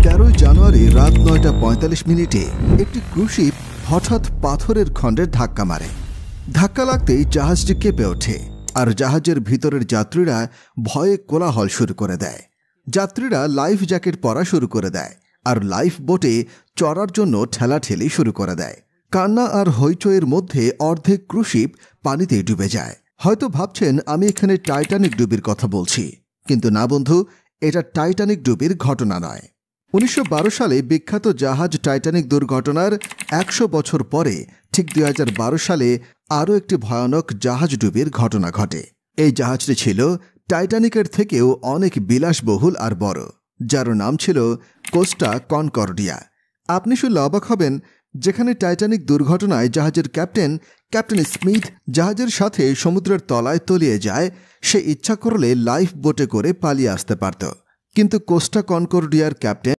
13 জানুয়ারি রাত 9:45 একটি ক্রুশিপ হঠাৎ পাথরের খণ্ডের ধাক্কা মারে। ধাক্কা লাগতেই জাহাজটি কেঁপে ওঠে আর জাহাজের ভিতরের যাত্রীরা ভয়ে কোলাহল শুরু করে দেয়। যাত্রীরা লাইফ জ্যাকেট পরা শুরু করে দেয় আর লাইফ বোটে চড়ার জন্য ঠেলাঠেলি শুরু করে দেয়। কান্না আর হইচইয়ের মধ্যে অর্ধেক ক্রুশিপ পানিতে ডুবে যায়। হয়তো ভাবছেন আমি এখানে টাইটানিক ডুবির কথা বলছি, কিন্তু না বন্ধু, এটা টাইটানিক ডুবির ঘটনা নয়। 1912 সালে বিখ্যাত জাহাজ টাইটানিক দুর্ঘটনার 100 বছর পরে ঠিক 2012 সালে আরও একটি ভয়ানক জাহাজ ডুবির ঘটনা ঘটে। এই জাহাজটি ছিল টাইটানিকের থেকেও অনেক বিলাসবহুল আর বড়, যার নাম ছিল কোস্টা কনকর্ডিয়া। আপনি শুনলে অবাক হবেন, যেখানে টাইটানিক দুর্ঘটনায় জাহাজের ক্যাপ্টেন স্মিথ জাহাজের সাথে সমুদ্রের তলায় তলিয়ে যায়, সে ইচ্ছা করলে লাইফ বোটে করে পালিয়ে আসতে পারত, কিন্তু কোস্টা কনকর্ডিয়ার ক্যাপ্টেন